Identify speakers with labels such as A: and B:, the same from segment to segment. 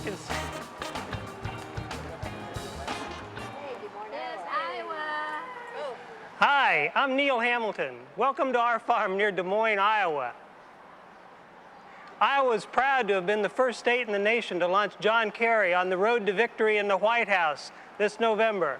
A: It's
B: Yes, Iowa.
A: Hi, I'm Neil Hamilton. Welcome to our farm near Des Moines, Iowa. Iowa is proud to have been the first state in the nation to launch John Kerry on the road to victory in the White House this November.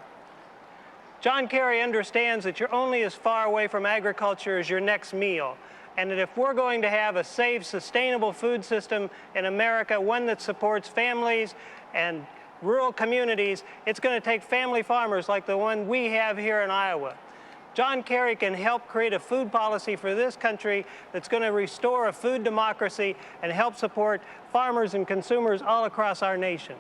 A: John Kerry understands that you're only as far away from agriculture as your next meal, and that if we're going to have a safe, sustainable food system in America, one that supports families and rural communities, it's going to take family farmers like the one we have here in Iowa. John Kerry can help create a food policy for this country that's going to restore a food democracy and help support farmers and consumers all across our nation.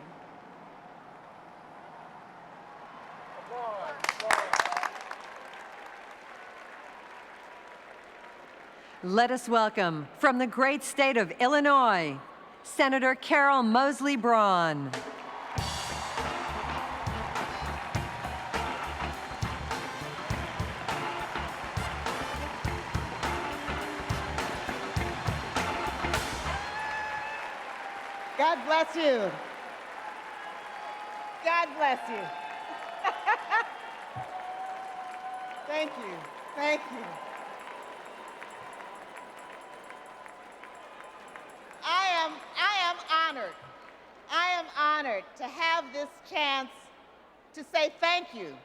C: Let us welcome, from the great state of Illinois, Senator Carol Moseley-Braun.
D: God bless you. God bless you. Thank you. Thank you. I am honored. I am honored to have this chance to say thank you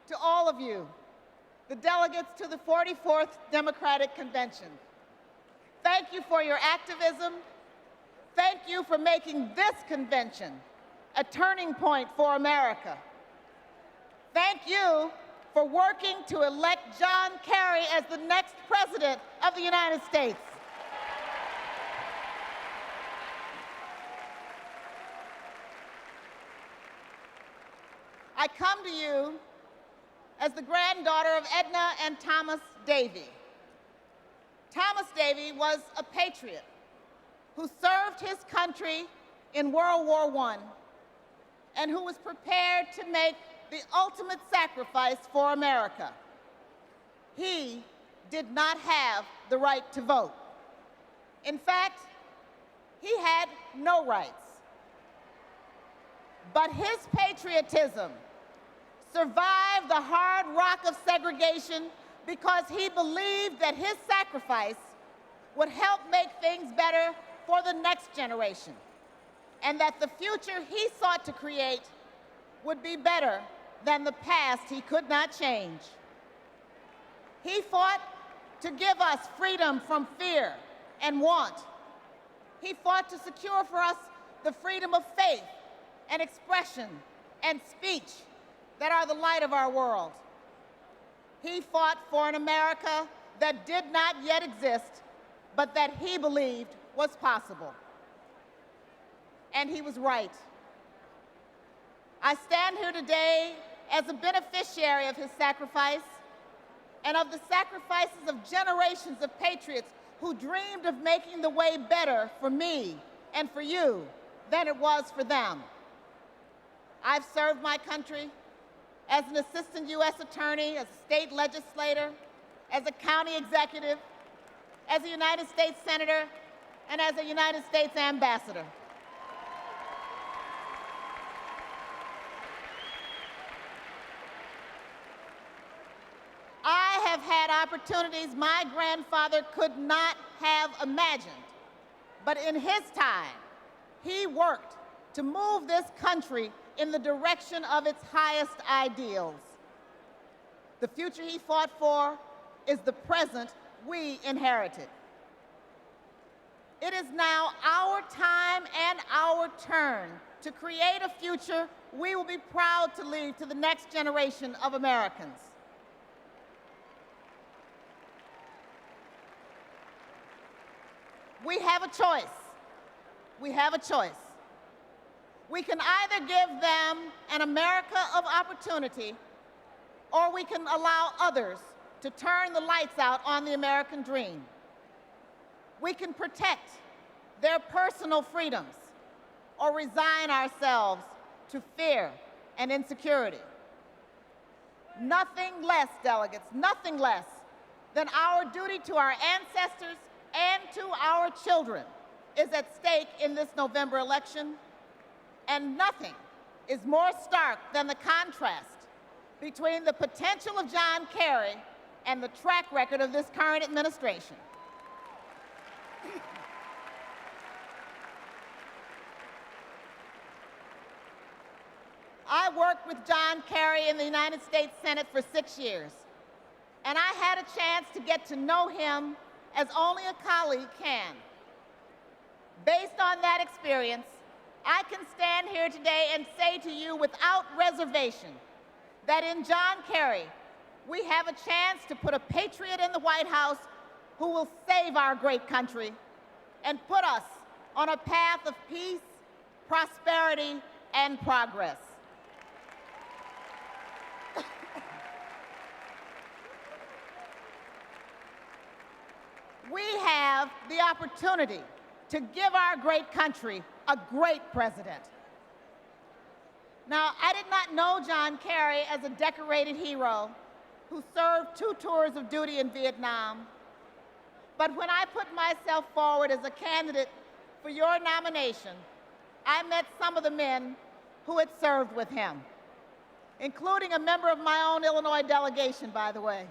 D: to all of you, the delegates to the 44th Democratic Convention. Thank you for your activism. Thank you for making this convention a turning point for America. Thank you for working to elect John Kerry as the next president of the United States. I come to you as the granddaughter of Edna and Thomas Davie. Thomas Davie was a patriot who served his country in World War I and who was prepared to make the ultimate sacrifice for America. He did not have the right to vote. In fact, he had no rights. But his patriotism survived the hard rock of segregation because he believed that his sacrifice would help make things better for the next generation, and that the future he sought to create would be better than the past he could not change. He fought to give us freedom from fear and want. He fought to secure for us the freedom of faith and expression and speech that are the light of our world. He fought for an America that did not yet exist, but that he believed was possible. And he was right. I stand here today as a beneficiary of his sacrifice and of the sacrifices of generations of patriots who dreamed of making the way better for me and for you than it was for them. I've served my country as an assistant U.S. attorney, as a state legislator, as a county executive, as a United States senator, and as a United States ambassador. I have had opportunities my grandfather could not have imagined, but in his time, he worked to move this country in the direction of its highest ideals. The future he fought for is the present we inherited. It is now our time and our turn to create a future we will be proud to leave to the next generation of Americans. We have a choice. We have a choice. We can either give them an America of opportunity, or we can allow others to turn the lights out on the American dream. We can protect their personal freedoms, or resign ourselves to fear and insecurity. Nothing less, delegates, nothing less than our duty to our ancestors and to our children is at stake in this November election. And nothing is more stark than the contrast between the potential of John Kerry and the track record of this current administration. I worked with John Kerry in the United States Senate for 6 years, and I had a chance to get to know him as only a colleague can. Based on that experience, I can stand here today and say to you without reservation that in John Kerry, we have a chance to put a patriot in the White House who will save our great country and put us on a path of peace, prosperity, and progress. We have the opportunity to give our great country a great president. Now, I did not know John Kerry as a decorated hero who served 2 tours of duty in Vietnam, but when I put myself forward as a candidate for your nomination, I met some of the men who had served with him, including a member of my own Illinois delegation, by the way.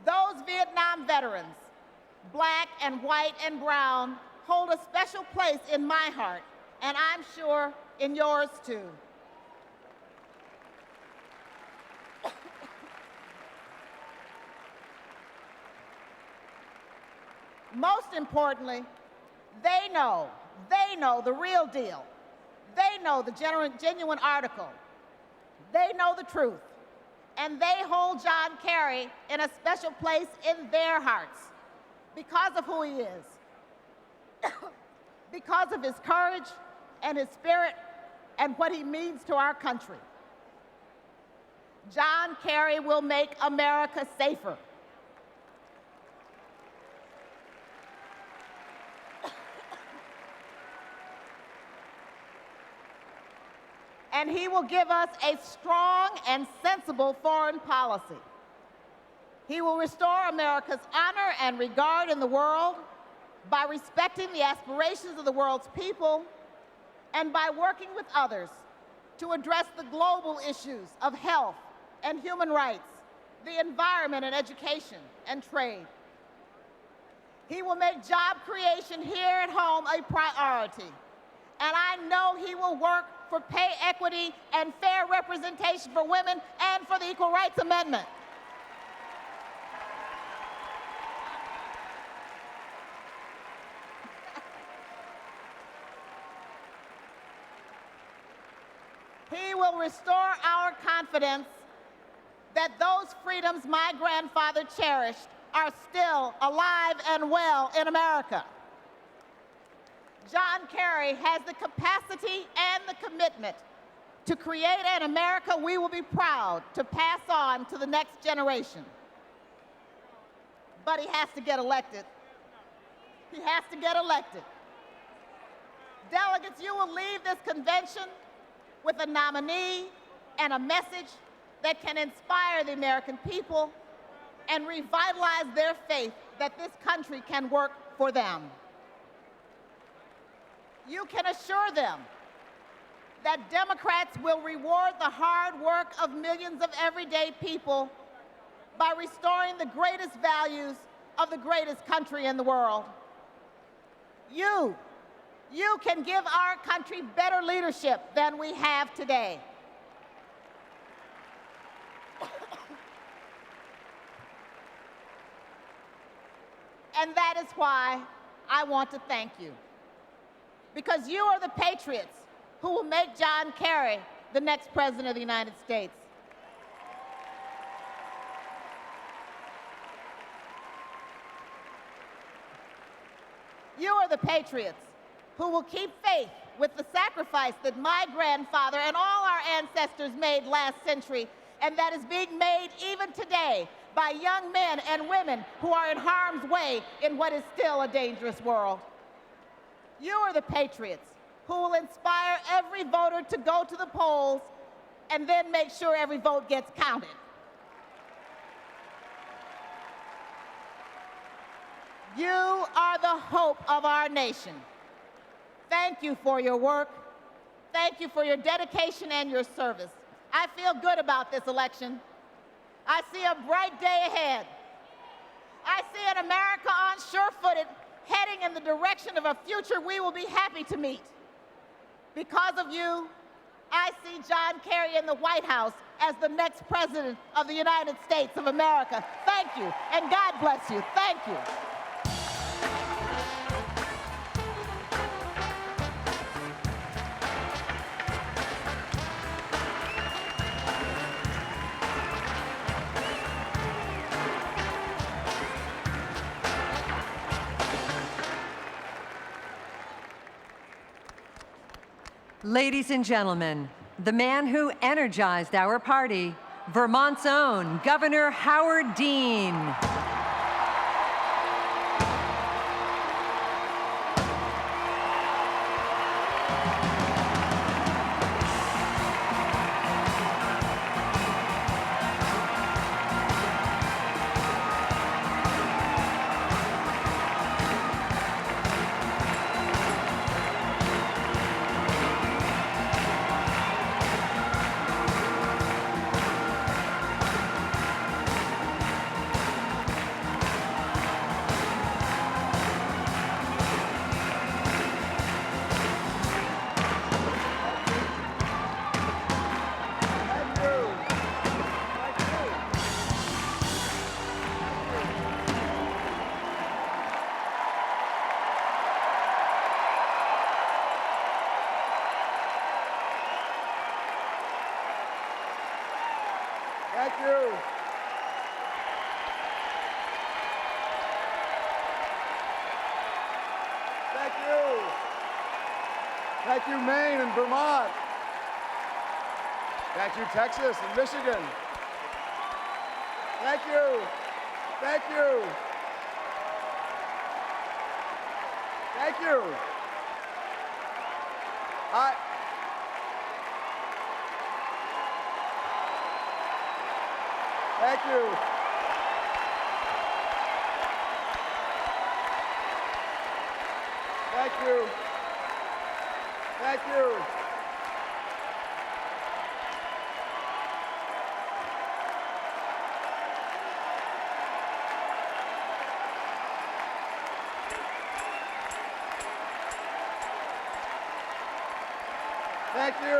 D: Those Vietnam veterans, black and white and brown, hold a special place in my heart, and I'm sure in yours too. Most importantly, they know the real deal. They know the genuine article. They know the truth. And they hold John Kerry in a special place in their hearts because of who he is, because of his courage and his spirit and what he means to our country. John Kerry will make America safer. And he will give us a strong and sensible foreign policy. He will restore America's honor and regard in the world by respecting the aspirations of the world's people and by working with others to address the global issues of health and human rights, the environment and education and trade. He will make job creation here at home a priority. And I know he will work for pay equity and fair representation for women and for the Equal Rights Amendment. He will restore our confidence that those freedoms my grandfather cherished are still alive and well in America. John Kerry has the capacity and the commitment to create an America we will be proud to pass on to the next generation. But he has to get elected. He has to get elected. Delegates, you will leave this convention with a nominee and a message that can inspire the American people and revitalize their faith that this country can work for them. You can assure them that Democrats will reward the hard work of millions of everyday people by restoring the greatest values of the greatest country in the world. You can give our country better leadership than we have today. And that is why I want to thank you. Because you are the patriots who will make John Kerry the next president of the United States. You are the patriots who will keep faith with the sacrifice that my grandfather and all our ancestors made last century, and that is being made even today by young men and women who are in harm's way in what is still a dangerous world. You are the patriots who will inspire every voter to go to the polls and then make sure every vote gets counted. You are the hope of our nation. Thank you for your work, thank you for your dedication and your service. I feel good about this election. I see a bright day ahead. I see an America on sure-footed, heading in the direction of a future we will be happy to meet. Because of you, I see John Kerry in the White House as the next president of the United States of America. Thank you, and God bless you. Thank you.
C: Ladies and gentlemen, the man who energized our party, Vermont's own Governor Howard Dean.
B: Thank you. Thank you. Thank you, Maine and Vermont. Thank you, Texas and Michigan. Thank you. Thank you. Thank you. Thank you. Thank you. Thank you. Thank you.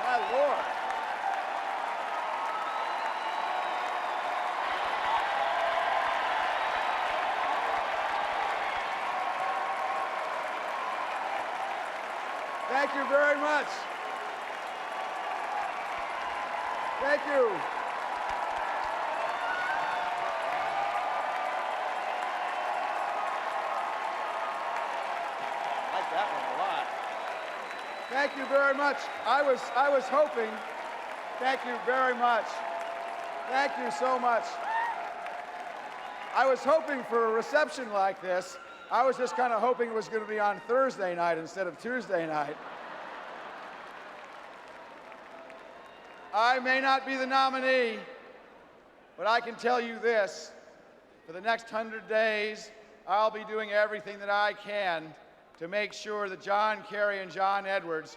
B: My Lord. Thank you very much. Thank you. I like that one a lot. Thank you very much. I was hoping. Thank you very much. Thank you so much. I was hoping for a reception like this. I was just kind of hoping it was going to be on Thursday night instead of Tuesday night. I may not be the nominee, but I can tell you this. For the next 100 days, I'll be doing everything that I can to make sure that John Kerry and John Edwards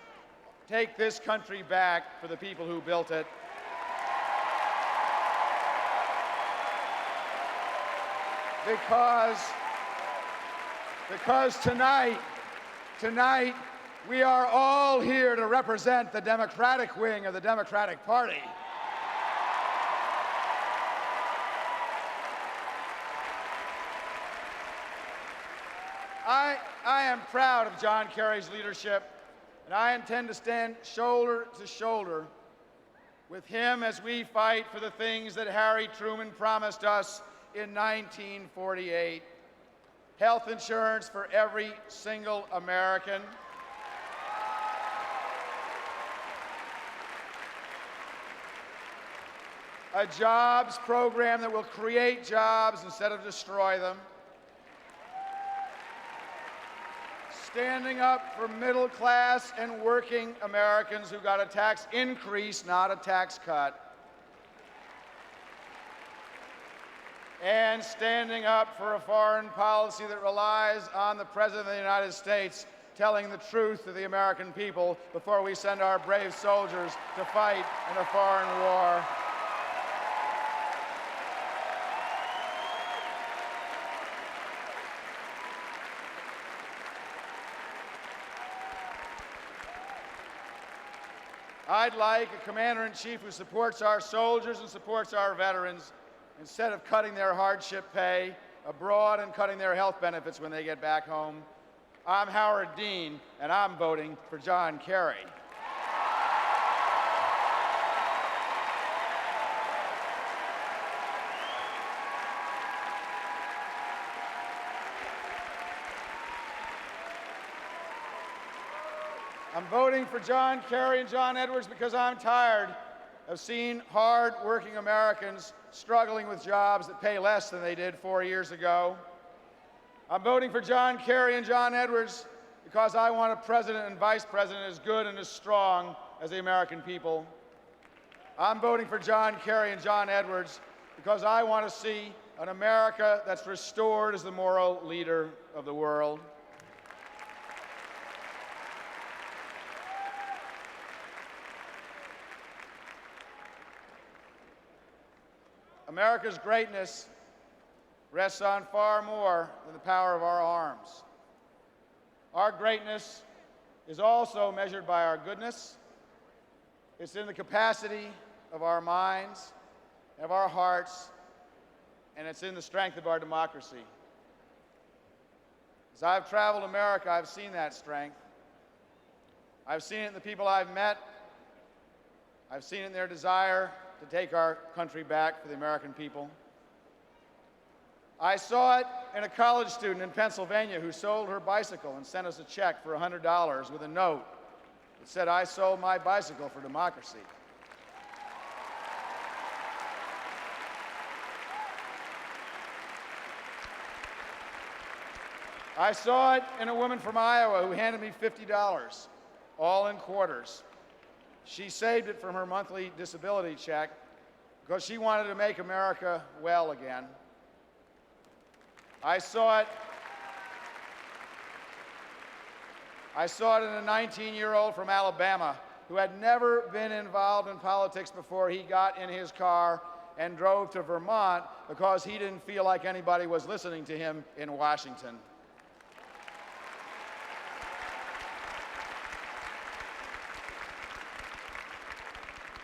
B: take this country back for the people who built it. Because tonight, we are all here to represent the Democratic wing of the Democratic Party. I am proud of John Kerry's leadership, and I intend to stand shoulder to shoulder with him as we fight for the things that Harry Truman promised us in 1948. Health insurance for every single American. A jobs program that will create jobs instead of destroy them. Standing up for middle class and working Americans who got a tax increase, not a tax cut. And standing up for a foreign policy that relies on the President of the United States telling the truth to the American people before we send our brave soldiers to fight in a foreign war. I'd like a commander-in-chief who supports our soldiers and supports our veterans instead of cutting their hardship pay abroad and cutting their health benefits when they get back home. I'm Howard Dean, and I'm voting for John Kerry. I'm voting for John Kerry and John Edwards because I'm tired of seeing hard-working Americans struggling with jobs that pay less than they did 4 years ago. I'm voting for John Kerry and John Edwards because I want a president and vice president as good and as strong as the American people. I'm voting for John Kerry and John Edwards because I want to see an America that's restored as the moral leader of the world. America's greatness rests on far more than the power of our arms. Our greatness is also measured by our goodness. It's in the capacity of our minds, of our hearts, and it's in the strength of our democracy. As I've traveled America, I've seen that strength. I've seen it in the people I've met. I've seen it in their desire to take our country back for the American people. I saw it in a college student in Pennsylvania who sold her bicycle and sent us a check for $100 with a note that said, "I sold my bicycle for democracy." I saw it in a woman from Iowa who handed me $50, all in quarters. She saved it from her monthly disability check because she wanted to make America well again. I saw it in a 19-year-old from Alabama who had never been involved in politics before he got in his car and drove to Vermont because he didn't feel like anybody was listening to him in Washington.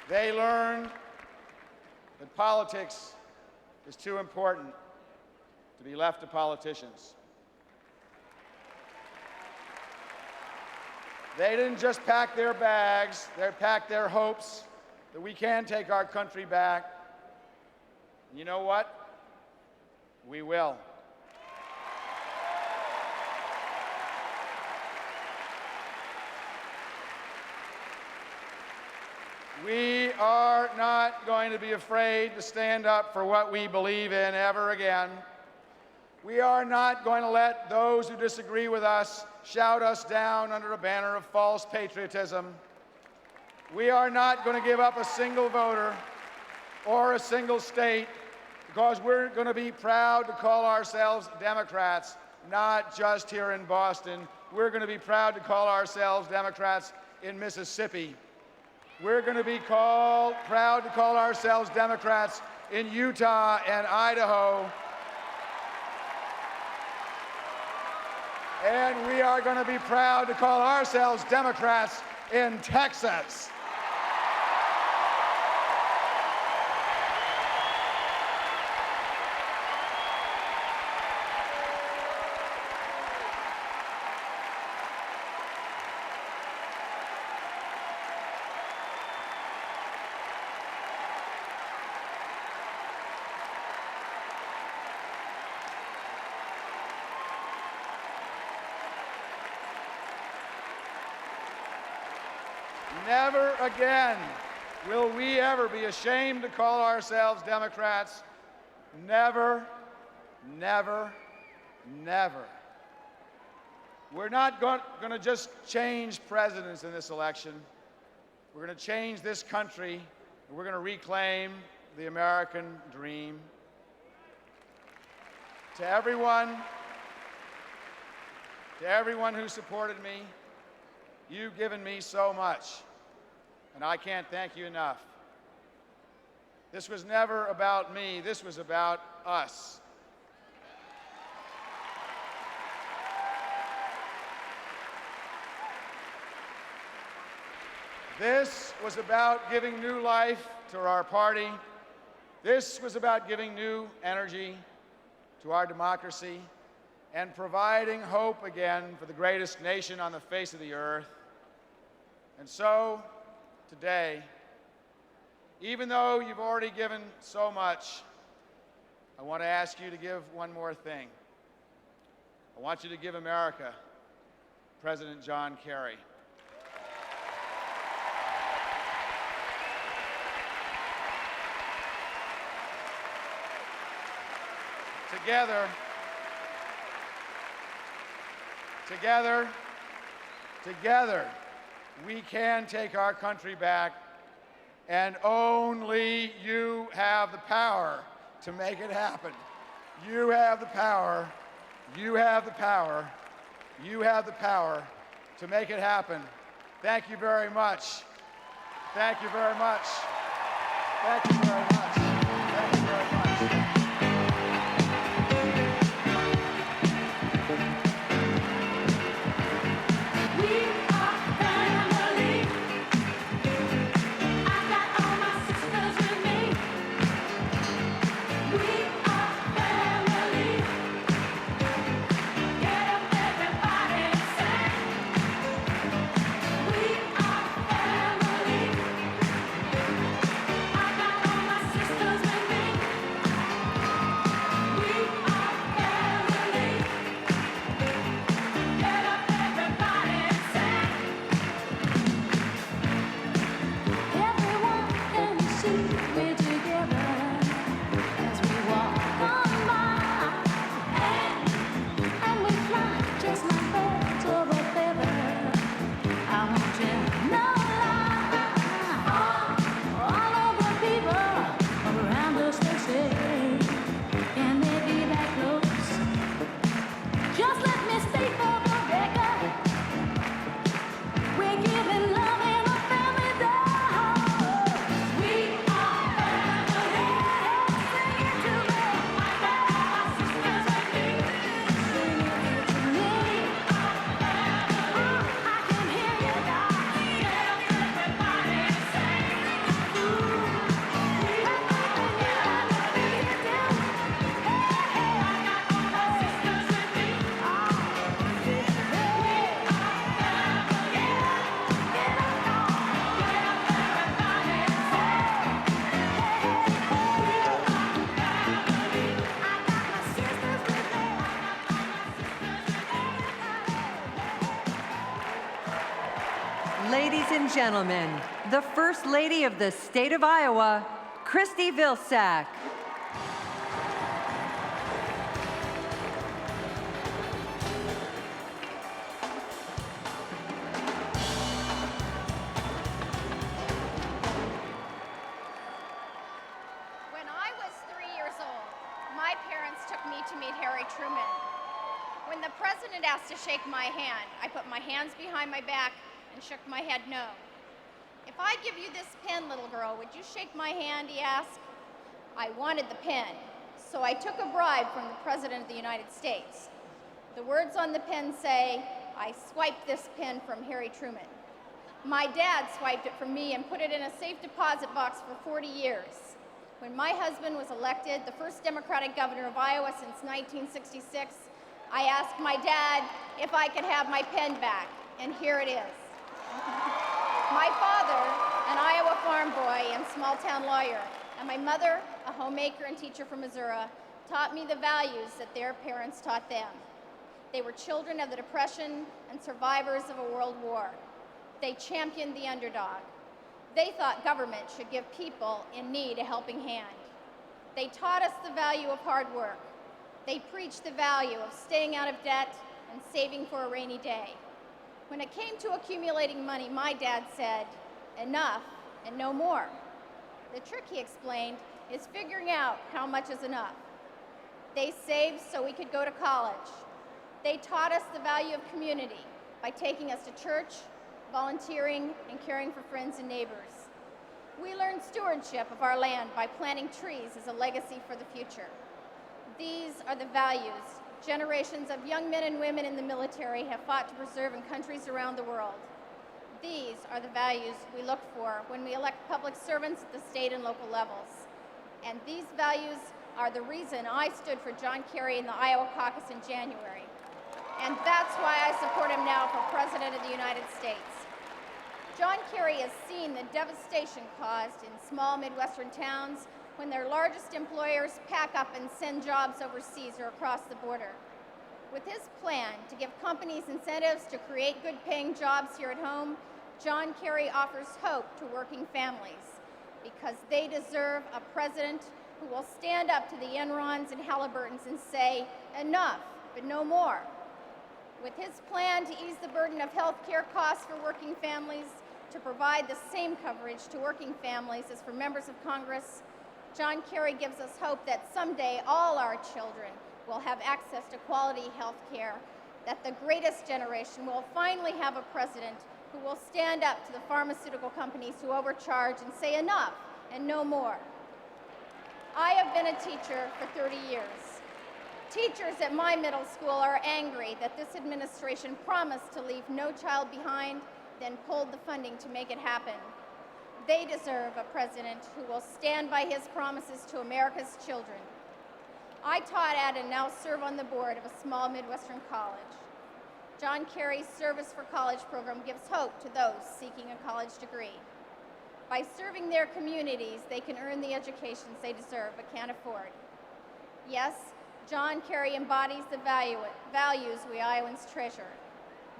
B: They learned that politics is too important to be left to politicians. They didn't just pack their bags, they packed their hopes that we can take our country back. And you know what? We will. We are not going to be afraid to stand up for what we believe in ever again. We are not going to let those who disagree with us shout us down under a banner of false patriotism. We are not going to give up a single voter or a single state because we're going to be proud to call ourselves Democrats, not just here in Boston. We're going to be proud to call ourselves Democrats in Mississippi. We're going to be proud to call ourselves Democrats in Utah and Idaho. And we are going to be proud to call ourselves Democrats in Texas. Never again will we ever be ashamed to call ourselves Democrats. Never, never, never. We're not going to just change presidents in this election. We're going to change this country, and we're going to reclaim the American dream. To everyone To everyone who supported me, you've given me so much, and I can't thank you enough. This was never about me, this was about us. This was about giving new life to our party. This was about giving new energy to our democracy and providing hope again for the greatest nation on the face of the earth. And so, today, even though you've already given so much, I want to ask you to give one more thing. I want you to give America President John Kerry. Together, we can take our country back, and only you have the power to make it happen. You have the power, you have the power, you have the power to make it happen. Thank you very much. Thank you very much. Thank you very much. Thank you very much.
C: Ladies and gentlemen, the First Lady of the State of Iowa, Christie Vilsack.
E: When I was 3 years old, my parents took me to meet Harry Truman. When the president asked to shake my hand, I put my hands behind my back and shook my head no. "If I give you this pen, little girl, would you shake my hand?" he asked. I wanted the pen, so I took a bribe from the President of the United States. The words on the pen say, "I swiped this pen from Harry Truman." My dad swiped it from me and put it in a safe deposit box for 40 years. When my husband was elected the first Democratic governor of Iowa since 1966, I asked my dad if I could have my pen back, and here it is. My father, an Iowa farm boy and small-town lawyer, and my mother, a homemaker and teacher from Missouri, taught me the values that their parents taught them. They were children of the Depression and survivors of a world war. They championed the underdog. They thought government should give people in need a helping hand. They taught us the value of hard work. They preached the value of staying out of debt and saving for a rainy day. When it came to accumulating money, my dad said, "Enough and no more." The trick, he explained, is figuring out how much is enough. They saved so we could go to college. They taught us the value of community by taking us to church, volunteering, and caring for friends and neighbors. We learned stewardship of our land by planting trees as a legacy for the future. These are the values generations of young men and women in the military have fought to preserve in countries around the world. These are the values we look for when we elect public servants at the state and local levels. And these values are the reason I stood for John Kerry in the Iowa caucus in January. And that's why I support him now for President of the United States. John Kerry has seen the devastation caused in small Midwestern towns when their largest employers pack up and send jobs overseas or across the border. With his plan to give companies incentives to create good-paying jobs here at home, John Kerry offers hope to working families because they deserve a president who will stand up to the Enrons and Halliburtons and say, enough, but no more. With his plan to ease the burden of health care costs for working families, to provide the same coverage to working families as for members of Congress, John Kerry gives us hope that someday all our children will have access to quality health care, that the greatest generation will finally have a president who will stand up to the pharmaceutical companies who overcharge and say enough and no more. I have been a teacher for 30 years. Teachers at my middle school are angry that this administration promised to leave no child behind, then pulled the funding to make it happen. They deserve a president who will stand by his promises to America's children. I taught at and now serve on the board of a small Midwestern college. John Kerry's Service for College program gives hope to those seeking a college degree. By serving their communities, they can earn the educations they deserve but can't afford. Yes, John Kerry embodies the values we Iowans treasure.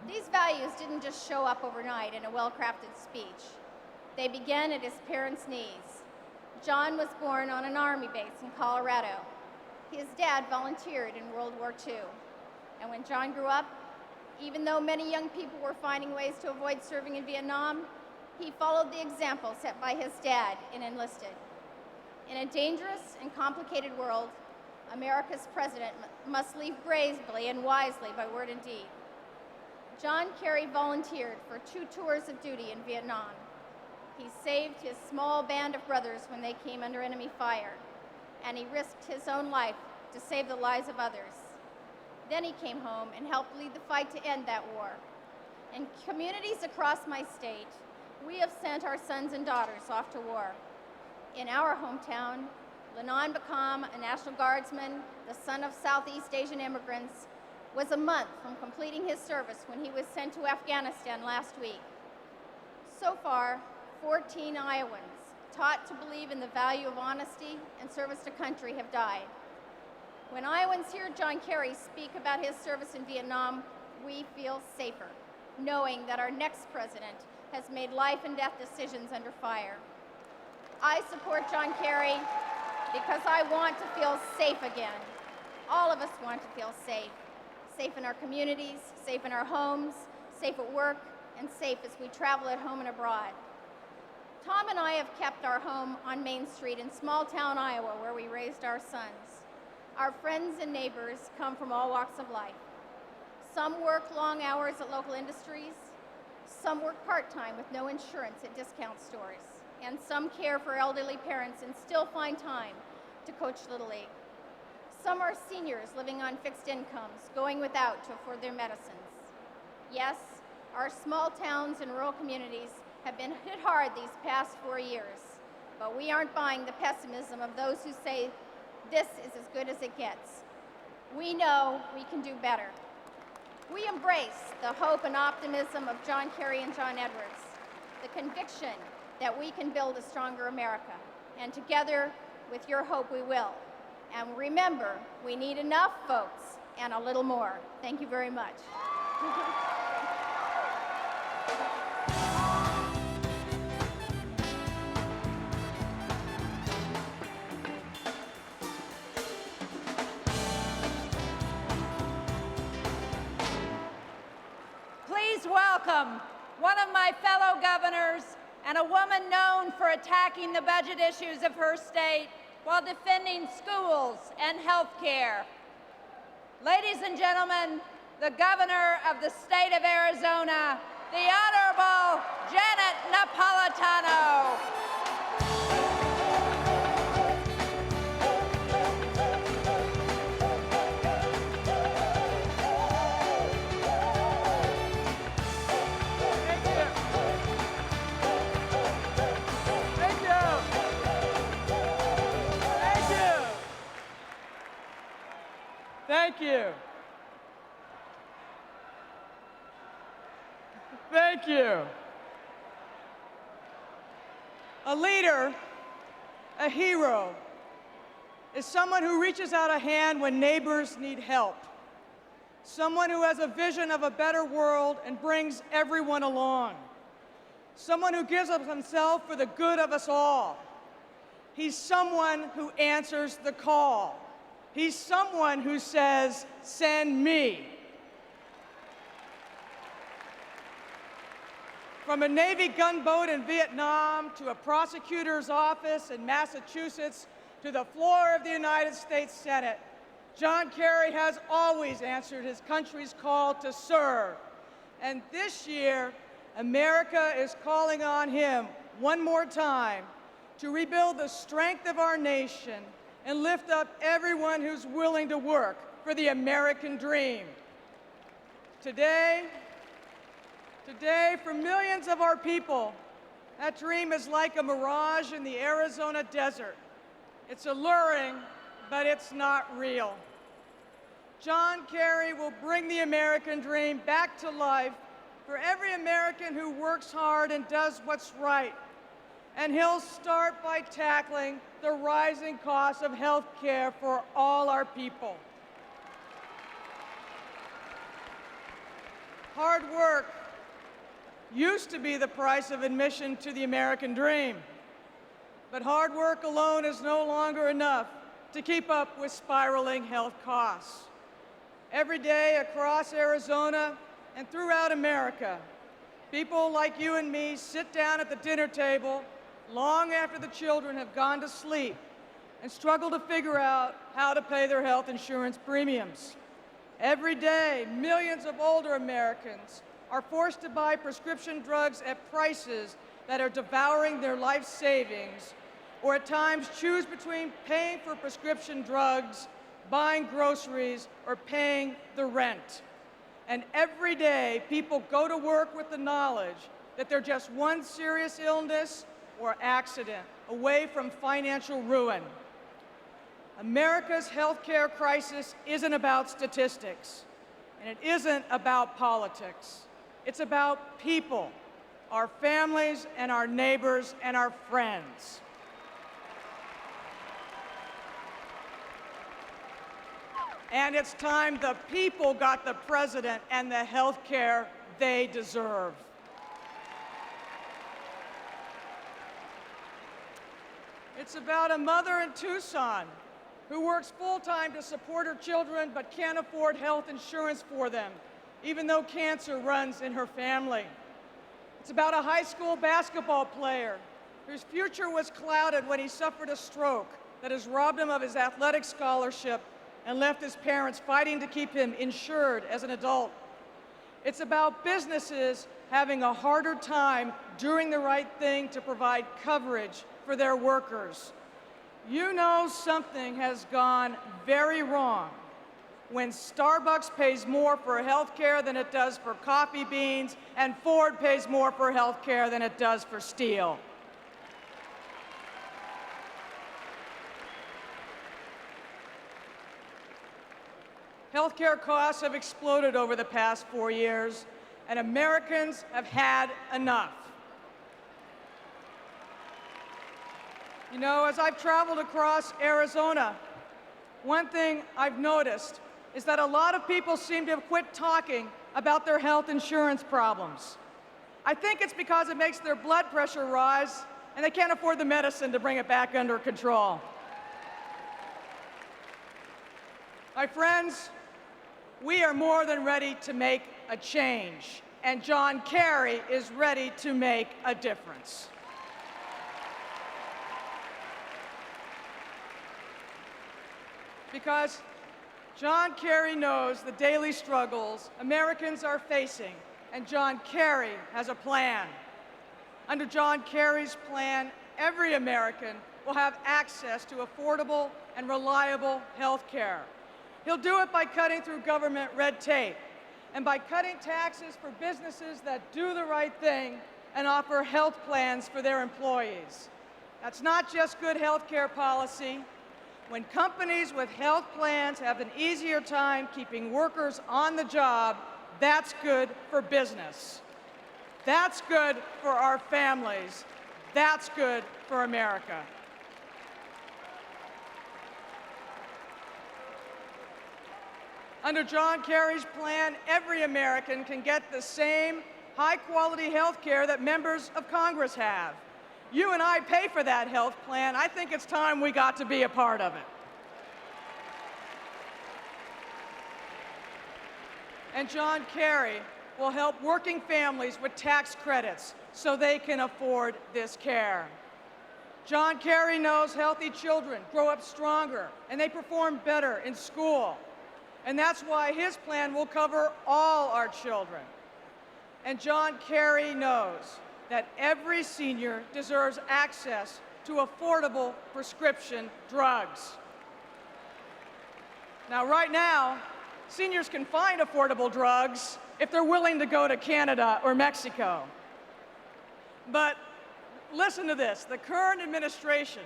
E: These values didn't just show up overnight in a well-crafted speech. They began at his parents' knees. John was born on an Army base in Colorado. His dad volunteered in World War II. And when John grew up, even though many young people were finding ways to avoid serving in Vietnam, he followed the example set by his dad and enlisted. In a dangerous and complicated world, America's president must lead bravely and wisely by word and deed. John Kerry volunteered for 2 tours of duty in Vietnam. He saved his small band of brothers when they came under enemy fire, and he risked his own life to save the lives of others. Then he came home and helped lead the fight to end that war. In communities across my state, we have sent our sons and daughters off to war. In our hometown, Lanon Bakam, a National Guardsman, the son of Southeast Asian immigrants, was a month from completing his service when he was sent to Afghanistan last week. So far, 14 Iowans, taught to believe in the value of honesty and service to country, have died. When Iowans hear John Kerry speak about his service in Vietnam, we feel safer, knowing that our next president has made life and death decisions under fire. I support John Kerry because I want to feel safe again. All of us want to feel safe. Safe in our communities, safe in our homes, safe at work, and safe as we travel at home and abroad. Tom and I have kept our home on Main Street in small-town Iowa, where we raised our sons. Our friends and neighbors come from all walks of life. Some work long hours at local industries, some work part-time with no insurance at discount stores, and some care for elderly parents and still find time to coach Little League. Some are seniors living on fixed incomes, going without to afford their medicines. Yes, our small towns and rural communities have been hit hard these past 4 years, but we aren't buying the pessimism of those who say this is as good as it gets. We know we can do better. We embrace the hope and optimism of John Kerry and John Edwards, the conviction that we can build a stronger America, and together with your hope we will. And remember, we need enough votes and a little more. Thank you very much.
F: Please welcome one of my fellow governors and a woman known for attacking the budget issues of her state while defending schools and health care. Ladies and gentlemen, the governor of the state of Arizona, the Honorable Janet Napolitano.
G: Thank you. Thank you. A leader, a hero, is someone who reaches out a hand when neighbors need help. Someone who has a vision of a better world and brings everyone along. Someone who gives of himself for the good of us all. He's someone who answers the call. He's someone who says, "Send me." From a Navy gunboat in Vietnam to a prosecutor's office in Massachusetts to the floor of the United States Senate, John Kerry has always answered his country's call to serve. And this year, America is calling on him one more time to rebuild the strength of our nation and lift up everyone who's willing to work for the American dream. Today, for millions of our people, that dream is like a mirage in the Arizona desert. It's alluring, but it's not real. John Kerry will bring the American dream back to life for every American who works hard and does what's right. And he'll start by tackling the rising cost of health care for all our people. Hard work used to be the price of admission to the American dream. But hard work alone is no longer enough to keep up with spiraling health costs. Every day across Arizona and throughout America, people like you and me sit down at the dinner table long after the children have gone to sleep and struggle to figure out how to pay their health insurance premiums. Every day, millions of older Americans are forced to buy prescription drugs at prices that are devouring their life savings, or at times choose between paying for prescription drugs, buying groceries, or paying the rent. And every day, people go to work with the knowledge that they're just one serious illness or accident away from financial ruin. America's healthcare crisis isn't about statistics, and it isn't about politics. It's about people, our families and our neighbors and our friends. And it's time the people got the president and the health care they deserve. It's about a mother in Tucson who works full-time to support her children but can't afford health insurance for them, even though cancer runs in her family. It's about a high school basketball player whose future was clouded when he suffered a stroke that has robbed him of his athletic scholarship and left his parents fighting to keep him insured as an adult. It's about businesses having a harder time doing the right thing to provide coverage for their workers. You know something has gone very wrong when Starbucks pays more for health care than it does for coffee beans, and Ford pays more for health care than it does for steel. Healthcare costs have exploded over the past 4 years, and Americans have had enough. You know, as I've traveled across Arizona, one thing I've noticed is that a lot of people seem to have quit talking about their health insurance problems. I think it's because it makes their blood pressure rise and they can't afford the medicine to bring it back under control. My friends, we are more than ready to make a change, and John Kerry is ready to make a difference. Because John Kerry knows the daily struggles Americans are facing, and John Kerry has a plan. Under John Kerry's plan, every American will have access to affordable and reliable health care. He'll do it by cutting through government red tape and by cutting taxes for businesses that do the right thing and offer health plans for their employees. That's not just good health care policy. When companies with health plans have an easier time keeping workers on the job, that's good for business. That's good for our families. That's good for America. Under John Kerry's plan, every American can get the same high-quality health care that members of Congress have. You and I pay for that health plan. I think it's time we got to be a part of it. And John Kerry will help working families with tax credits so they can afford this care. John Kerry knows healthy children grow up stronger and they perform better in school. And that's why his plan will cover all our children. And John Kerry knows that every senior deserves access to affordable prescription drugs. Now, right now, seniors can find affordable drugs if they're willing to go to Canada or Mexico. But listen to this, the current administration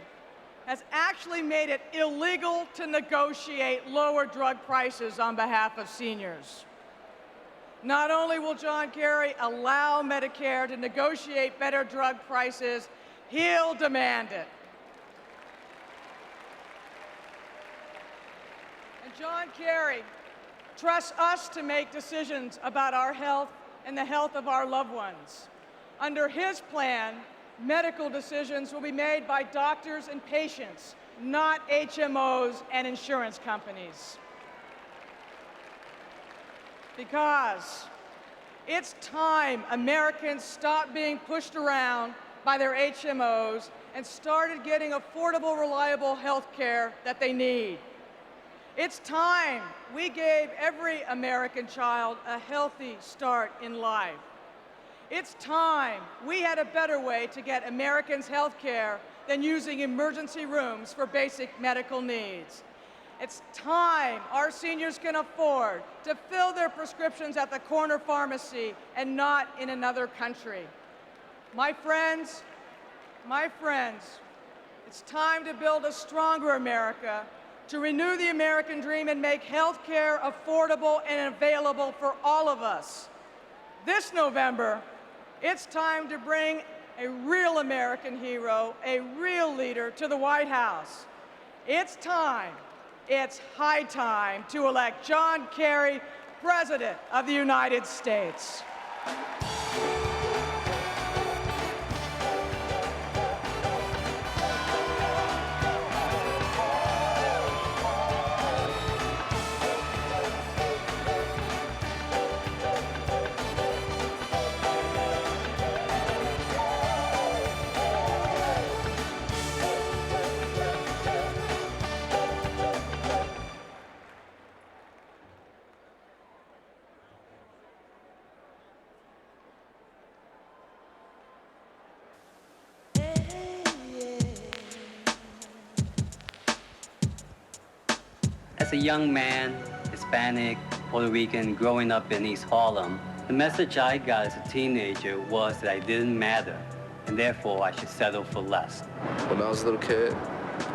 G: has actually made it illegal to negotiate lower drug prices on behalf of seniors. Not only will John Kerry allow Medicare to negotiate better drug prices, he'll demand it. And John Kerry trusts us to make decisions about our health and the health of our loved ones. Under his plan, medical decisions will be made by doctors and patients, not HMOs and insurance companies. Because it's time Americans stopped being pushed around by their HMOs and started getting affordable, reliable health care that they need. It's time we gave every American child a healthy start in life. It's time we had a better way to get Americans health care than using emergency rooms for basic medical needs. It's time our seniors can afford to fill their prescriptions at the corner pharmacy and not in another country. My friends, it's time to build a stronger America, to renew the American dream and make health care affordable and available for all of us. This November, it's time to bring a real American hero, a real leader to the White House. It's high time to elect John Kerry, President of the United States.
H: As a young man, Hispanic, Puerto Rican, growing up in East Harlem, the message I got as a teenager was that I didn't matter, and therefore I should settle for less.
I: When I was a little kid,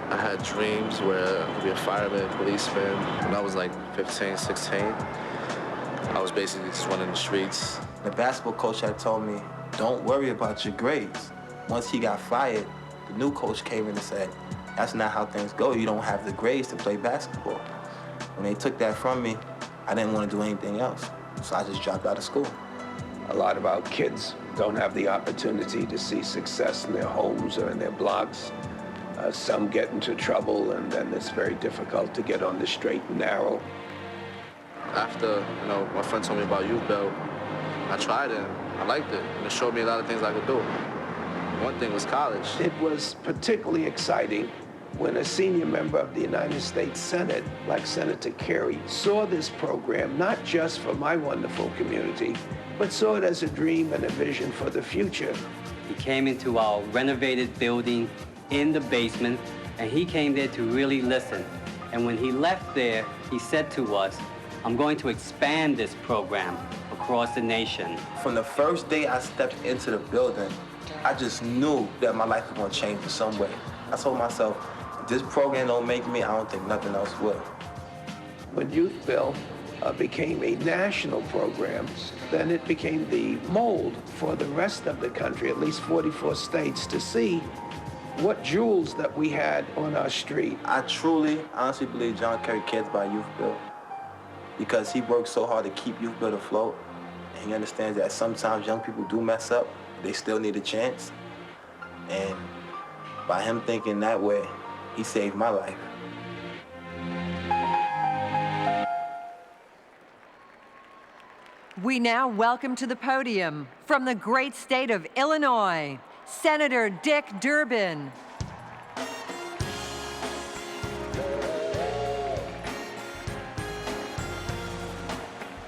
I: I had dreams where I could be a fireman, policeman. When I was like 15, 16, I was basically just running the streets.
J: The basketball coach had told me, don't worry about your grades. Once he got fired, the new coach came in and said, that's not how things go. You don't have the grades to play basketball. When they took that from me, I didn't want to do anything else. So I just dropped out of school.
K: A lot of our kids don't have the opportunity to see success in their homes or in their blocks. Some get into trouble, and then it's very difficult to get on the straight and narrow.
I: After, my friend told me about Youth Belt, I tried it. I liked it, and it showed me a lot of things I could do. One thing was college.
K: It was particularly exciting When a senior member of the United States Senate, like Senator Kerry, saw this program not just for my wonderful community, but saw it as a dream and a vision for the future.
H: He came into our renovated building in the basement, and he came there to really listen. And when he left there, he said to us, I'm going to expand this program across the nation.
J: From the first day I stepped into the building, I just knew that my life was going to change in some way. I told myself, if this program don't make me, I don't think nothing else will.
K: When Youth Bill became a national program, then it became the mold for the rest of the country, at least 44 states, to see what jewels that we had on our street.
J: I truly, honestly believe John Kerry cares about Youth Bill because he works so hard to keep Youth Bill afloat, and he understands that sometimes young people do mess up, they still need a chance. And by him thinking that way, he saved my life.
C: We now welcome to the podium, from the great state of Illinois, Senator Dick Durbin.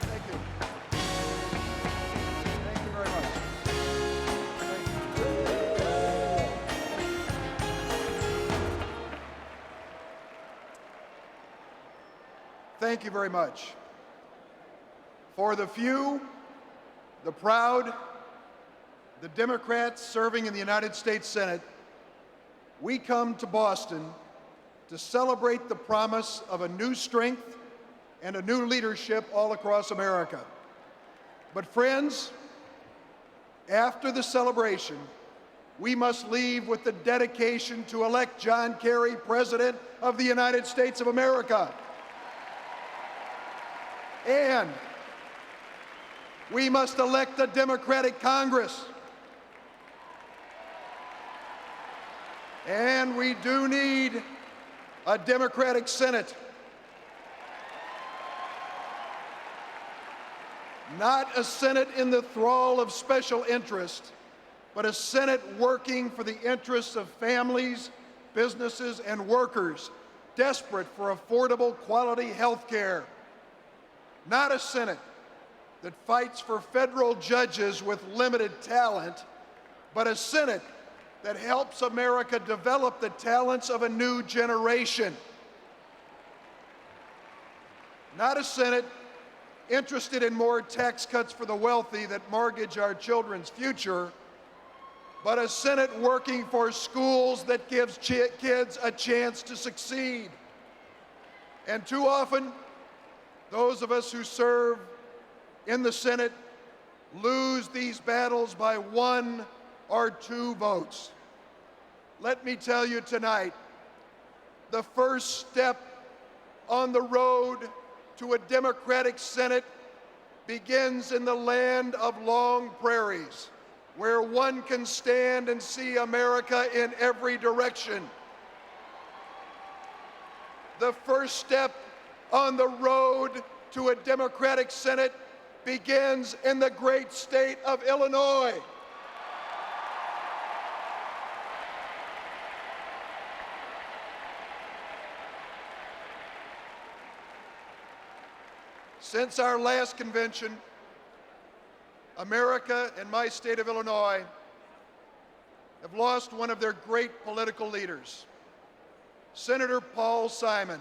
B: Thank you. Thank you very much. Thank you very much. For the few, the proud, the Democrats serving in the United States Senate, we come to Boston to celebrate the promise of a new strength and a new leadership all across America. But friends, after the celebration, we must leave with the dedication to elect John Kerry, President of the United States of America. And we must elect a Democratic Congress. And we do need a Democratic Senate. Not a Senate in the thrall of special interest, but a Senate working for the interests of families, businesses, and workers desperate for affordable, quality health care. Not a Senate that fights for federal judges with limited talent, but a Senate that helps America develop the talents of a new generation. Not a Senate interested in more tax cuts for the wealthy that mortgage our children's future, but a Senate working for schools that gives kids a chance to succeed. And too often, those of us who serve in the Senate lose these battles by 1 or 2 votes. Let me tell you tonight, the first step on the road to a Democratic Senate begins in the land of long prairies, where one can stand and see America in every direction. The first step on the road to a Democratic Senate begins in the great state of Illinois. Since our last convention, America and my state of Illinois have lost one of their great political leaders, Senator Paul Simon.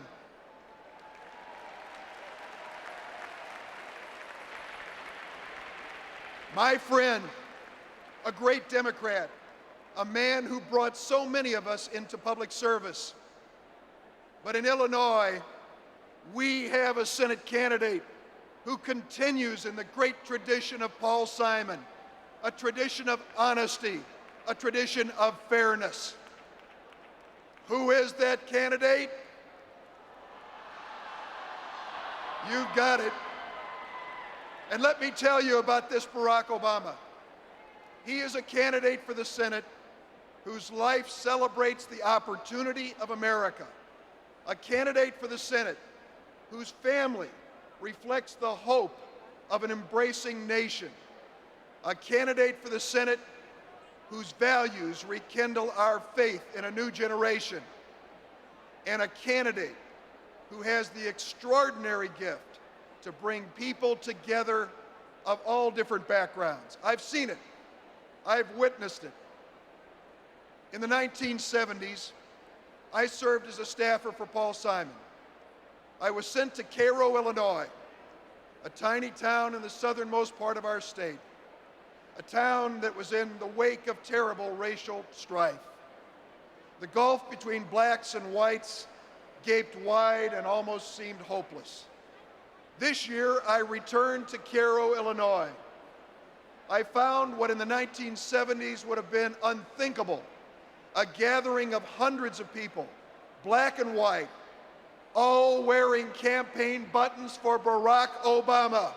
B: My friend, a great Democrat, a man who brought so many of us into public service. But in Illinois, we have a Senate candidate who continues in the great tradition of Paul Simon, a tradition of honesty, a tradition of fairness. Who is that candidate? You got it. And let me tell you about this Barack Obama. He is a candidate for the Senate whose life celebrates the opportunity of America. A candidate for the Senate whose family reflects the hope of an embracing nation. A candidate for the Senate whose values rekindle our faith in a new generation. and a candidate who has the extraordinary gift to bring people together of all different backgrounds. I've seen it. I've witnessed it. In the 1970s, I served as a staffer for Paul Simon. I was sent to Cairo, Illinois, a tiny town in the southernmost part of our state, a town that was in the wake of terrible racial strife. The gulf between blacks and whites gaped wide and almost seemed hopeless. This year, I returned to Cairo, Illinois. I found what in the 1970s would have been unthinkable, a gathering of hundreds of people, black and white, all wearing campaign buttons for Barack Obama.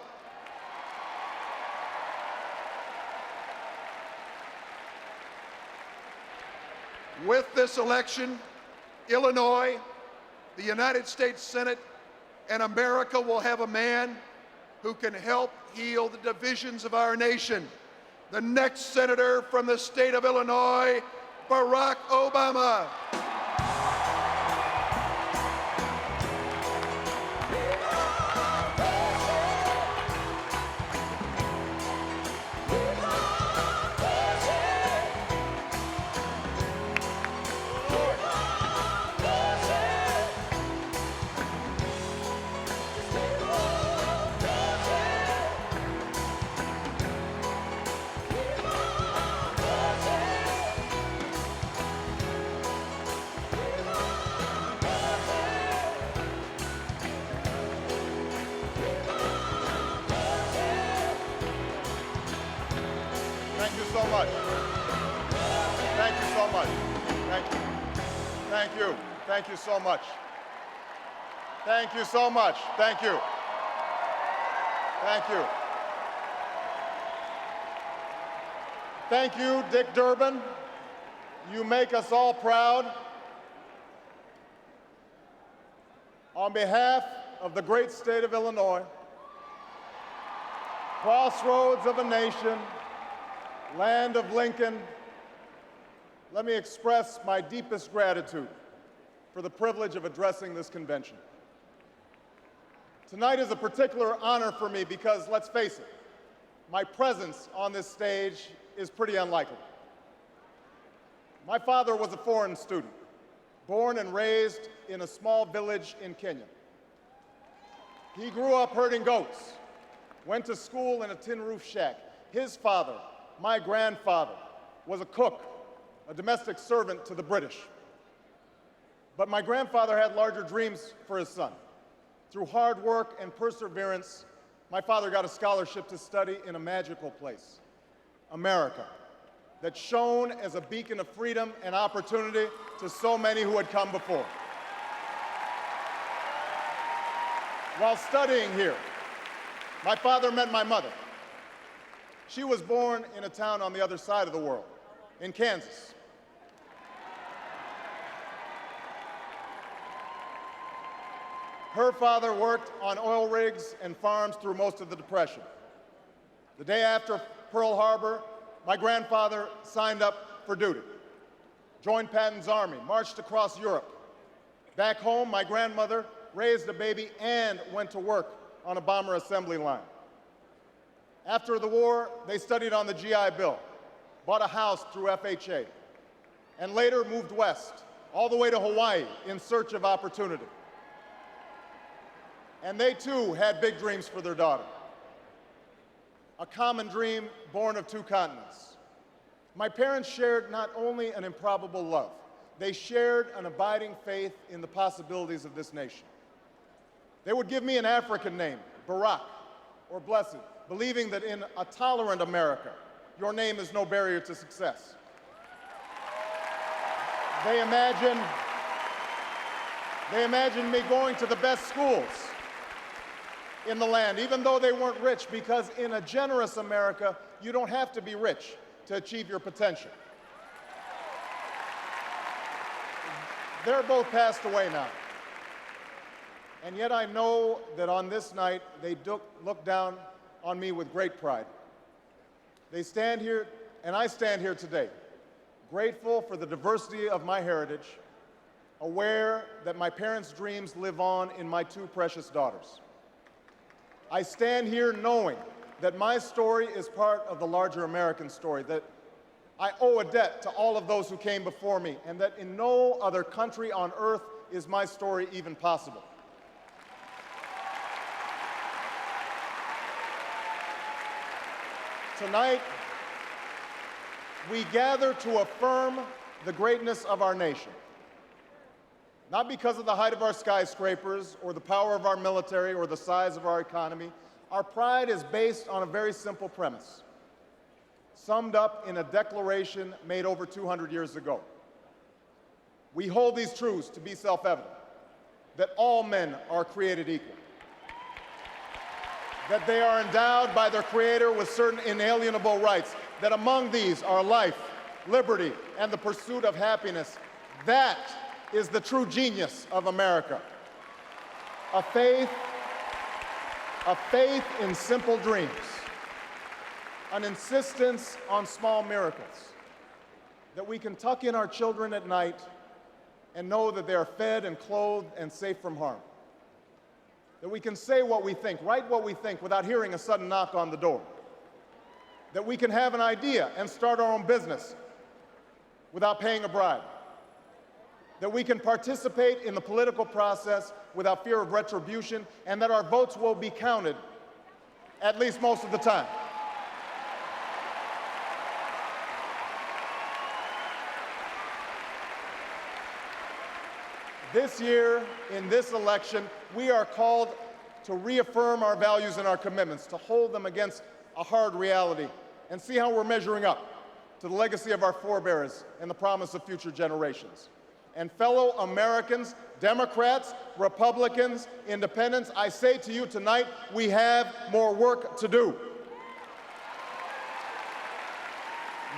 B: With this election, Illinois, the United States Senate, and America will have a man who can help heal the divisions of our nation. The next senator from the state of Illinois, Barack Obama.
L: Thank you so much. Thank you so much. Thank you. Thank you. Thank you so much. Thank you so much. Thank you. Thank you. Thank you, Dick Durbin. You make us all proud. On behalf of the great state of Illinois, crossroads of a nation, land of Lincoln, let me express my deepest gratitude for the privilege of addressing this convention. Tonight is a particular honor for me because, let's face it, my presence on this stage is pretty unlikely. My father was a foreign student, born and raised in a small village in Kenya. He grew up herding goats, went to school in a tin roof shack. His father, my grandfather, was a cook, a domestic servant to the British. But my grandfather had larger dreams for his son. Through hard work and perseverance, my father got a scholarship to study in a magical place, America, that shone as a beacon of freedom and opportunity to so many who had come before. While studying here, my father met my mother. She was born in a town on the other side of the world, in Kansas. Her father worked on oil rigs and farms through most of the Depression. The day after Pearl Harbor, my grandfather signed up for duty, joined Patton's army, marched across Europe. Back home, my grandmother raised a baby and went to work on a bomber assembly line. After the war, they studied on the GI Bill, bought a house through FHA, and later moved west, all the way to Hawaii in search of opportunity. And they too had big dreams for their daughter. A common dream born of two continents. My parents shared not only an improbable love, they shared an abiding faith in the possibilities of this nation. They would give me an African name, Barack, or Blessed, believing that in a tolerant America, your name is no barrier to success. They imagined me going to the best schools in the land, even though they weren't rich, because in a generous America, you don't have to be rich to achieve your potential. They're both passed away now. And yet I know that on this night, they look down on me with great pride. They stand here, and I stand here today, grateful for the diversity of my heritage, aware that my parents' dreams live on in my two precious daughters. I stand here knowing that my story is part of the larger American story, that I owe a debt to all of those who came before me, and that in no other country on earth is my story even possible. Tonight, we gather to affirm the greatness of our nation. Not because of the height of our skyscrapers, or the power of our military, or the size of our economy. Our pride is based on a very simple premise, summed up in a declaration made over 200 years ago. We hold these truths to be self-evident, that all men are created equal, that they are endowed by their Creator with certain inalienable rights, that among these are life, liberty, and the pursuit of happiness. That is the true genius of America. A faith in simple dreams, an insistence on small miracles, that we can tuck in our children at night and know that they are fed and clothed and safe from harm, that we can say what we think, write what we think without hearing a sudden knock on the door, that we can have an idea and start our own business without paying a bribe, that we can participate in the political process without fear of retribution, and that our votes will be counted, at least most of the time. This year, in this election, we are called to reaffirm our values and our commitments, to hold them against a hard reality, and see how we're measuring up to the legacy of our forebears and the promise of future generations. And fellow Americans, Democrats, Republicans, Independents, I say to you tonight, we have more work to do.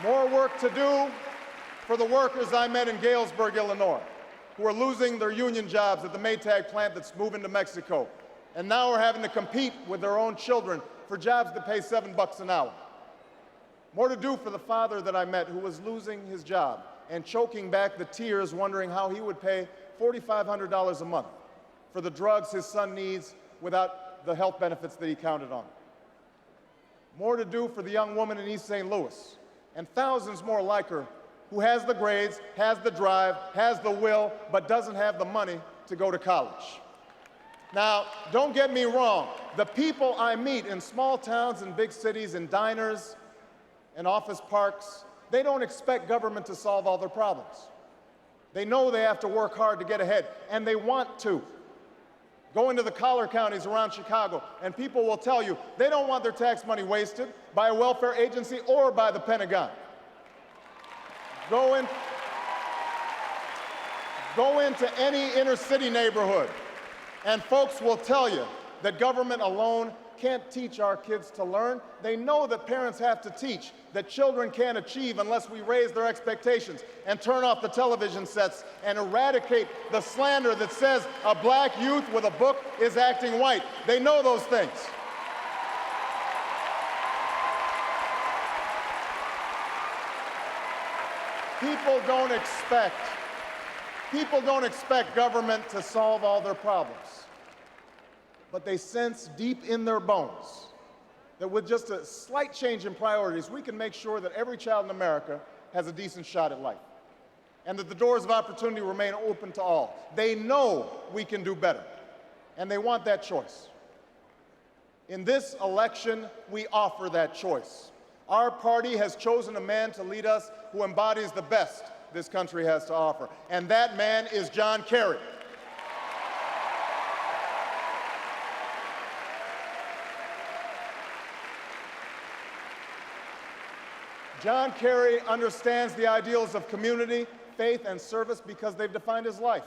L: More work to do for the workers I met in Galesburg, Illinois, who are losing their union jobs at the Maytag plant that's moving to Mexico, and now are having to compete with their own children for jobs that pay $7 an hour. More to do for the father that I met who was losing his job and choking back the tears, wondering how he would pay $4,500 a month for the drugs his son needs without the health benefits that he counted on. More to do for the young woman in East St. Louis, and thousands more like her, who has the grades, has the drive, has the will, but doesn't have the money to go to college. Now, don't get me wrong, the people I meet in small towns and big cities, in diners and office parks, they don't expect government to solve all their problems. They know they have to work hard to get ahead, and they want to. Go into the collar counties around Chicago, and people will tell you they don't want their tax money wasted by a welfare agency or by the Pentagon. Go into any inner city neighborhood, and folks will tell you that government alone can't teach our kids to learn. They know that parents have to teach, that children can't achieve unless we raise their expectations and turn off the television sets and eradicate the slander that says a black youth with a book is acting white. They know those things. People don't expect government to solve all their problems, but they sense deep in their bones that with just a slight change in priorities, we can make sure that every child in America has a decent shot at life, and that the doors of opportunity remain open to all. They know we can do better, and they want that choice. In this election, we offer that choice. Our party has chosen a man to lead us who embodies the best this country has to offer, and that man is John Kerry. John Kerry understands the ideals of community, faith, and service because they've defined his life.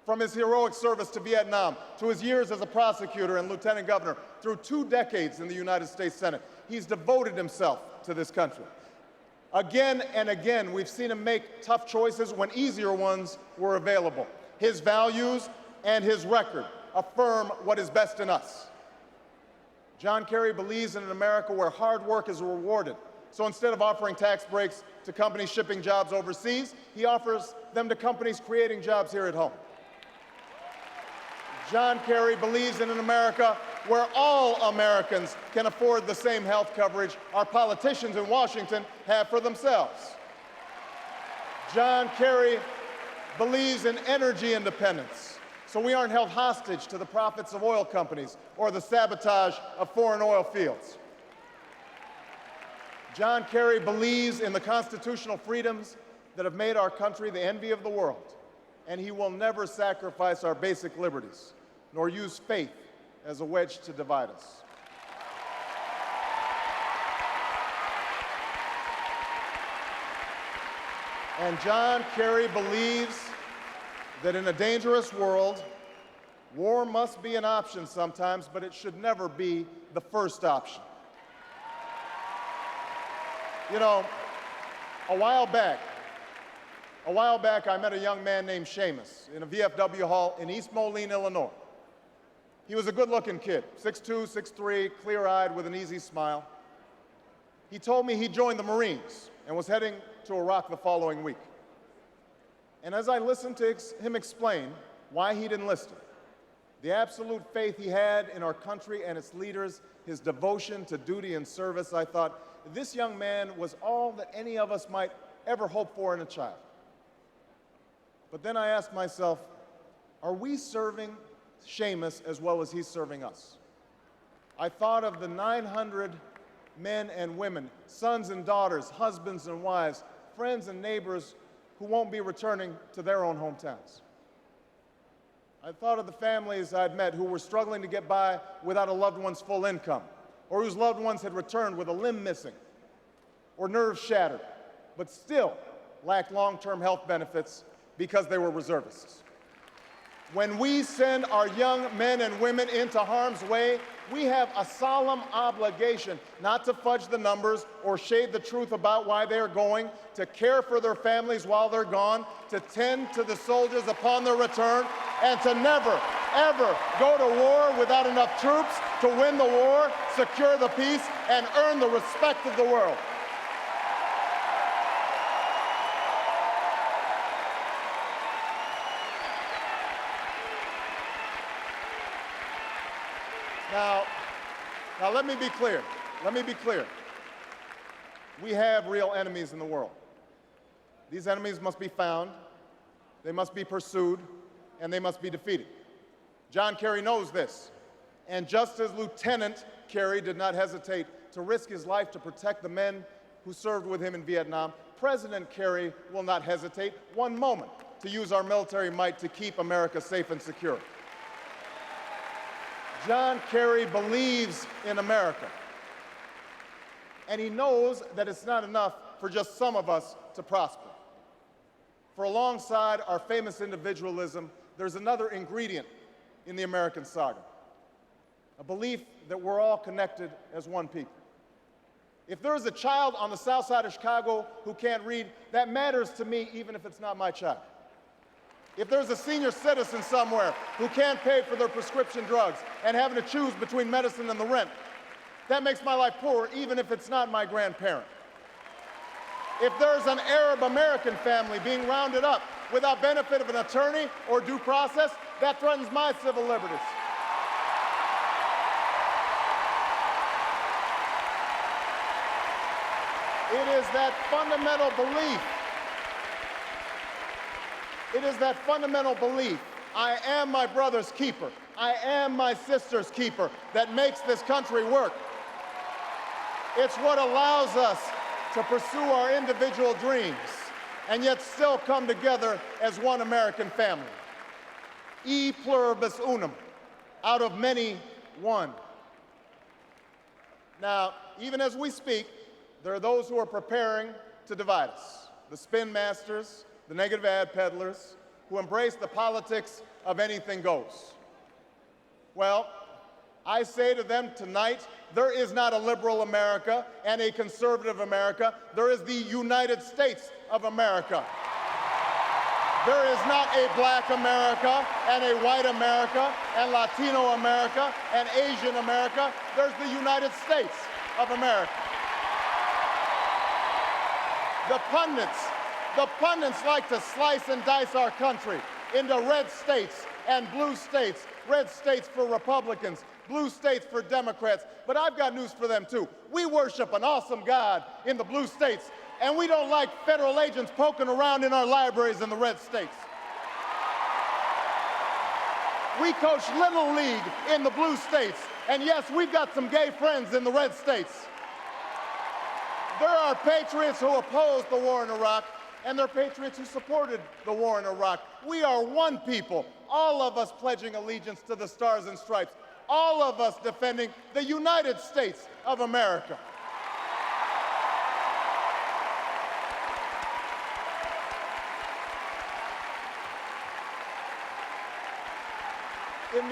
L: From his heroic service to Vietnam, to his years as a prosecutor and lieutenant governor, through 2 decades in the United States Senate, he's devoted himself to this country. Again and again, we've seen him make tough choices when easier ones were available. His values and his record affirm what is best in us. John Kerry believes in an America where hard work is rewarded So instead of offering tax breaks to companies shipping jobs overseas, he offers them to companies creating jobs here at home. John Kerry believes in an America where all Americans can afford the same health coverage our politicians in Washington have for themselves. John Kerry believes in energy independence, so we aren't held hostage to the profits of oil companies or the sabotage of foreign oil fields. John Kerry believes in the constitutional freedoms that have made our country the envy of the world, and he will never sacrifice our basic liberties, nor use faith as a wedge to divide us. And John Kerry believes that in a dangerous world, war must be an option sometimes, but it should never be the first option. You know, a while back, I met a young man named Seamus in a VFW hall in East Moline, Illinois. He was a good-looking kid, 6'2", 6'3", clear-eyed with an easy smile. He told me he joined the Marines and was heading to Iraq the following week. And as I listened to him explain why he'd enlisted, the absolute faith he had in our country and its leaders, his devotion to duty and service, I thought, this young man was all that any of us might ever hope for in a child. But then I asked myself, are we serving Seamus as well as he's serving us? I thought of the 900 men and women, sons and daughters, husbands and wives, friends and neighbors who won't be returning to their own hometowns. I thought of the families I'd met who were struggling to get by without a loved one's full income, or whose loved ones had returned with a limb missing or nerves shattered, but still lacked long-term health benefits because they were reservists. When we send our young men and women into harm's way, we have a solemn obligation not to fudge the numbers or shade the truth about why they're going, to care for their families while they're gone, to tend to the soldiers upon their return, and to never, ever go to war without enough troops to win the war, secure the peace, and earn the respect of the world. Now let me be clear. Let me be clear. We have real enemies in the world. These enemies must be found, they must be pursued, and they must be defeated. John Kerry knows this. And just as Lieutenant Kerry did not hesitate to risk his life to protect the men who served with him in Vietnam, President Kerry will not hesitate one moment to use our military might to keep America safe and secure. John Kerry believes in America, and he knows that it's not enough for just some of us to prosper. For alongside our famous individualism, there's another ingredient in the American saga, a belief that we're all connected as one people. If there is a child on the south side of Chicago who can't read, that matters to me even if it's not my child. If there's a senior citizen somewhere who can't pay for their prescription drugs and having to choose between medicine and the rent, that makes my life poor even if it's not my grandparent. If there's an Arab American family being rounded up without benefit of an attorney or due process, that threatens my civil liberties. It is that fundamental belief. It is that fundamental belief, I am my brother's keeper, I am my sister's keeper, that makes this country work. It's what allows us to pursue our individual dreams and yet still come together as one American family. E pluribus unum, out of many, one. Now, even as we speak, there are those who are preparing to divide us. The spin masters, the negative ad peddlers, who embrace the politics of anything goes. Well, I say to them tonight, there is not a liberal America and a conservative America. There is the United States of America. There is not a black America and a white America and Latino America and Asian America. There's the United States of America. The pundits like to slice and dice our country into red states and blue states. Red states for Republicans, blue states for Democrats. But I've got news for them too. We worship an awesome God in the blue states, and we don't like federal agents poking around in our libraries in the red states. We coach Little League in the blue states, and yes, we've got some gay friends in the red states. There are patriots who opposed the war in Iraq, and there are patriots who supported the war in Iraq. We are one people, all of us pledging allegiance to the Stars and Stripes, all of us defending the United States of America. In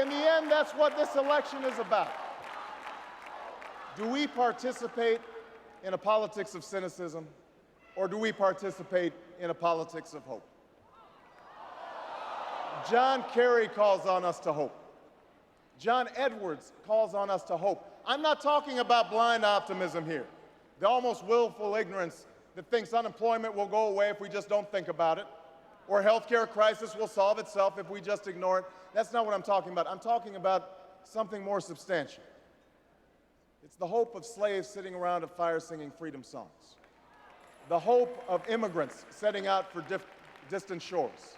L: the end, that's what this election is about. Do we participate in a politics of cynicism, or do we participate in a politics of hope? John Kerry calls on us to hope. John Edwards calls on us to hope. I'm not talking about blind optimism here, the almost willful ignorance that thinks unemployment will go away if we just don't think about it, or healthcare crisis will solve itself if we just ignore it. That's not what I'm talking about. I'm talking about something more substantial. It's the hope of slaves sitting around a fire singing freedom songs. The hope of immigrants setting out for distant shores.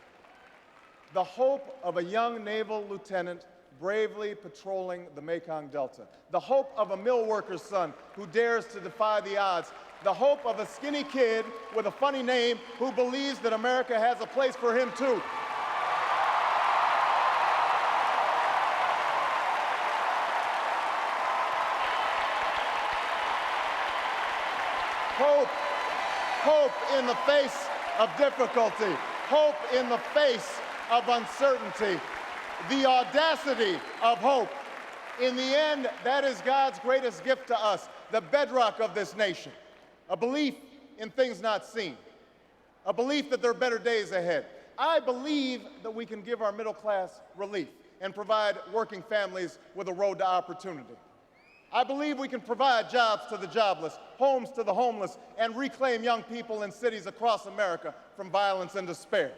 L: The hope of a young naval lieutenant bravely patrolling the Mekong Delta. The hope of a mill worker's son who dares to defy the odds. The hope of a skinny kid with a funny name who believes that America has a place for him too. Hope in the face of difficulty. Hope in the face of uncertainty. The audacity of hope. In the end, that is God's greatest gift to us, the bedrock of this nation. A belief in things not seen. A belief that there are better days ahead. I believe that we can give our middle class relief and provide working families with a road to opportunity. I believe we can provide jobs to the jobless, homes to the homeless, and reclaim young people in cities across America from violence and despair.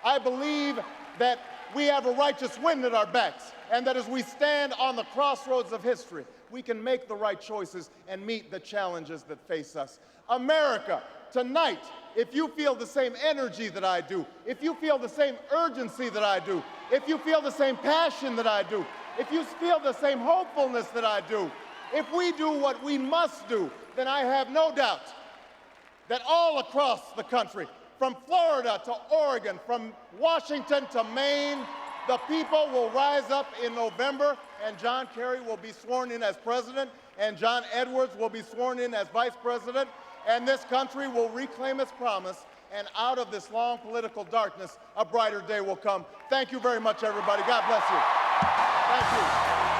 L: I believe that we have a righteous wind at our backs, and that as we stand on the crossroads of history, we can make the right choices and meet the challenges that face us. America, tonight, if you feel the same energy that I do, if you feel the same urgency that I do, if you feel the same passion that I do, if you feel the same hopefulness that I do, if we do what we must do, then I have no doubt that all across the country, from Florida to Oregon, from Washington to Maine, the people will rise up in November, and John Kerry will be sworn in as president, and John Edwards will be sworn in as vice president, and this country will reclaim its promise, and out of this long political darkness, a brighter day will come. Thank you very much, everybody. God bless you. Thank you.